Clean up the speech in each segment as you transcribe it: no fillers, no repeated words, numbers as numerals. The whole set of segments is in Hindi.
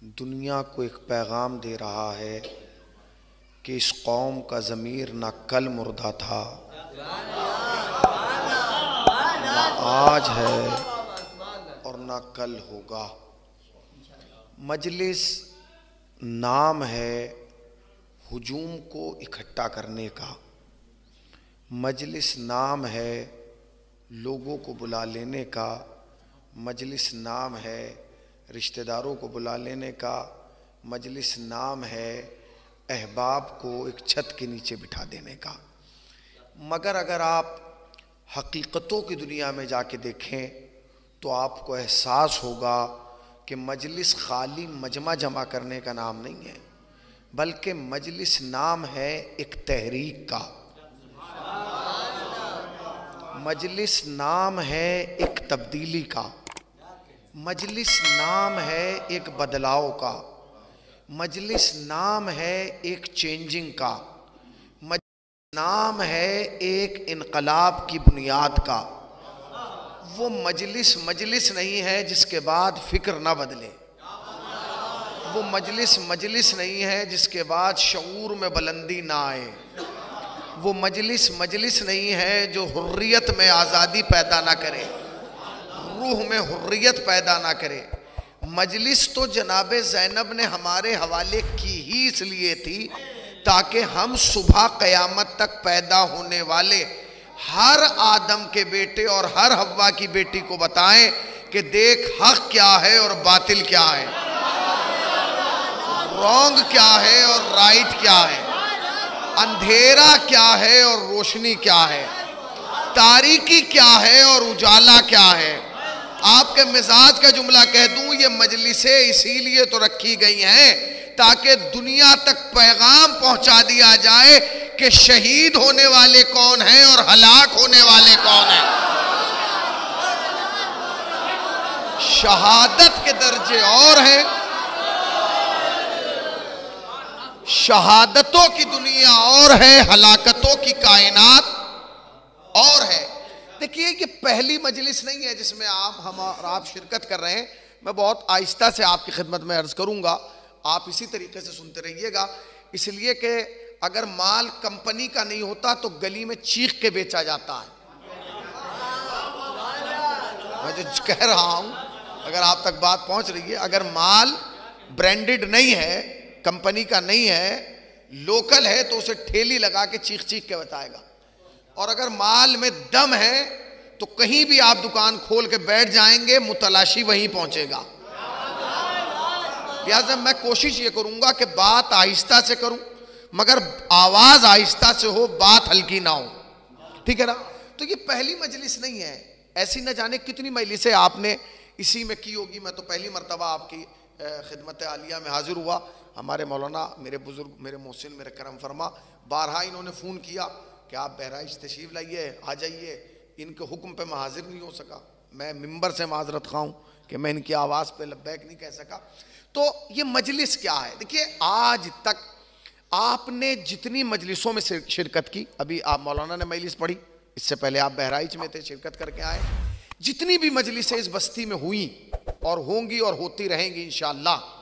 दुनिया को एक पैगाम दे रहा है कि इस कौम का ज़मीर ना कल मुर्दा था, ना आज है और ना कल होगा। मजलिस नाम है हुजूम को इकट्ठा करने का, मजलिस नाम है लोगों को बुला लेने का, मजलिस नाम है रिश्तेदारों को बुला लेने का, मजलिस नाम है अहबाब को एक छत के नीचे बिठा देने का। मगर अगर आप हकीकतों की दुनिया में जाके देखें तो आपको एहसास होगा कि मजलिस खाली मजमा जमा करने का नाम नहीं है, बल्कि मजलिस नाम है एक तहरीक का, मजलिस नाम है एक तब्दीली का, मजलिस नाम है एक बदलाव का, मजलिस नाम है एक चेंजिंग का, मजलिस नाम है एक इनकलाब की बुनियाद का। वो मजलिस मजलिस नहीं है जिसके बाद फिक्र ना बदले, वो मजलिस मजलिस नहीं है जिसके बाद शऊर में बुलंदी ना आए, वो मजलिस मजलिस नहीं है जो हुर्रियत में आज़ादी पैदा ना करे, रूह में हुर्रियत पैदा ना करे। मजलिस तो जनाबे ज़ैनब ने हमारे हवाले की ही इसलिए थी ताकि हम सुबह क़यामत तक पैदा होने वाले हर आदम के बेटे और हर हव्वा की बेटी को बताएं कि देख हक क्या है और बातिल क्या है, रॉन्ग क्या है और राइट क्या है, अंधेरा क्या है और रोशनी क्या है, तारीकी क्या है और उजाला क्या है। आपके मिजाज का जुमला कह दूं, ये मजलिसें इसीलिए तो रखी गई हैं ताकि दुनिया तक पैगाम पहुंचा दिया जाए कि शहीद होने वाले कौन हैं और हलाक होने वाले कौन हैं। शहादत के दर्जे और हैं, शहादतों की दुनिया और है, हलाकतों की कायनात और है। देखिए ये पहली मजलिस नहीं है जिसमें आप शिरकत कर रहे हैं। मैं बहुत आहिस्ता से आपकी खिदमत में अर्ज करूंगा, आप इसी तरीके से सुनते रहिएगा, इसलिए कि अगर माल कंपनी का नहीं होता तो गली में चीख के बेचा जाता है। मैं जो कह रहा हूं अगर आप तक बात पहुंच रही है, अगर माल ब्रांडेड नहीं है, कंपनी का नहीं है, लोकल है, तो उसे ठेली लगा के चीख चीख के बताएगा। और अगर माल में दम है तो कहीं भी आप दुकान खोल के बैठ जाएंगे, मुतलाशी वहीं पहुंचेगा। लिहाजा मैं कोशिश ये करूंगा कि बात आहिस्ता से करूं, मगर आवाज आहिस्ता से हो, बात हल्की ना हो, ठीक है ना। तो ये पहली मजलिस नहीं है, ऐसी न जाने कितनी मजलिसें आपने इसी में की होगी। मैं तो पहली मर्तबा आपकी खिदमत आलिया में हाजिर हुआ। हमारे मौलाना, मेरे बुजुर्ग, मेरे मोहसिन, मेरे करम फरमा, बारहा इन्होंने फ़ोन किया कि आप बहराइच तशरीफ़ लाइए, आ जाइए। इनके हुक्म पे मैं हाजिर नहीं हो सका, मैं मिंबर से माजरत खाऊं कि मैं इनकी आवाज़ पे लब्बैक नहीं कह सका। तो ये मजलिस क्या है? देखिए आज तक आपने जितनी मजलिसों में शिरकत की, अभी आप मौलाना ने मजलिस पढ़ी, इससे पहले आप बहराइच में थे, शिरकत करके आए, जितनी भी मजलिसें इस बस्ती में हुई और होंगी और होती रहेंगी इंशाअल्लाह,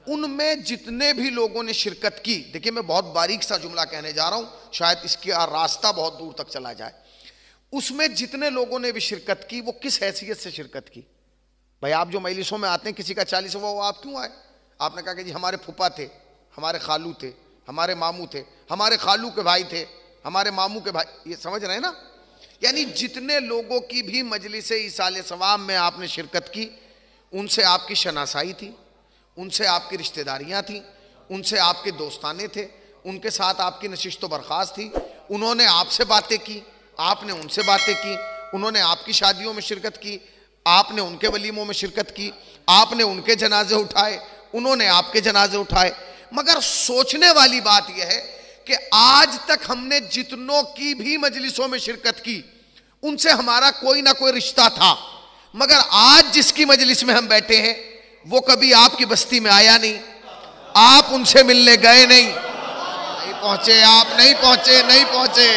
उनमें जितने भी लोगों ने शिरकत की, देखिए मैं बहुत बारीक सा जुमला कहने जा रहा हूं, शायद इसका रास्ता बहुत दूर तक चला जाए। उसमें जितने लोगों ने भी शिरकत की वो किस हैसियत से शिरकत की? भाई आप जो मजलिसों में आते हैं, किसी का 40 हुआ, वो आप क्यों आए? आपने कहा कि जी हमारे फूफा थे, हमारे खालू थे, हमारे मामू थे, हमारे खालू के भाई थे, हमारे मामू के भाई, ये समझ रहे हैं ना। यानी जितने लोगों की भी मजलिस ईसाल सवाब में आपने शिरकत की, उनसे आपकी शनासाई थी, उनसे आपकी रिश्तेदारियां थी, उनसे आपके दोस्ताने थे, उनके साथ आपकी नशिस्त व बर्खास्त थी, उन्होंने आपसे बातें की, आपने उनसे बातें की, उन्होंने आपकी शादियों में शिरकत की, आपने उनके वलीमों में शिरकत की, आपने उनके जनाजे उठाए, उन्होंने आपके जनाजे उठाए। मगर सोचने वाली बात यह है कि आज तक हमने जितनों की भी मजलिसों में शिरकत की, उनसे हमारा कोई ना कोई रिश्ता था, मगर आज जिसकी मजलिस में हम बैठे हैं वो कभी आपकी बस्ती में आया नहीं, आप उनसे मिलने गए नहीं, नहीं पहुंचे, आप नहीं पहुंचे, नहीं पहुंचे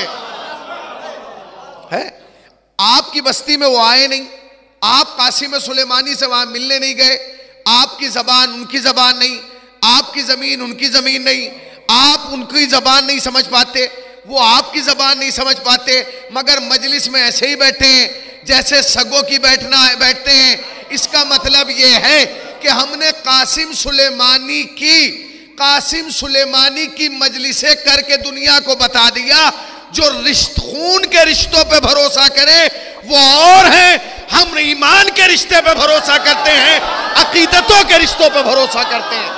है, आपकी बस्ती में वो आए नहीं, आप कासिम सुलेमानी से वहां मिलने नहीं गए, आप आपकी जबान उनकी जबान नहीं, आपकी जमीन उनकी जमीन नहीं, आप उनकी जबान नहीं समझ पाते, वो आपकी जबान नहीं समझ पाते, मगर मजलिस में ऐसे ही बैठे हैं जैसे सगों की बैठते हैं। इसका मतलब ये है कि हमने कासिम सुलेमानी की मजलिसें करके दुनिया को बता दिया, जो खून के रिश्तों पे भरोसा करे वो और है, हम ईमान के रिश्ते पे भरोसा करते हैं, अकीदतों के रिश्तों पे भरोसा करते हैं।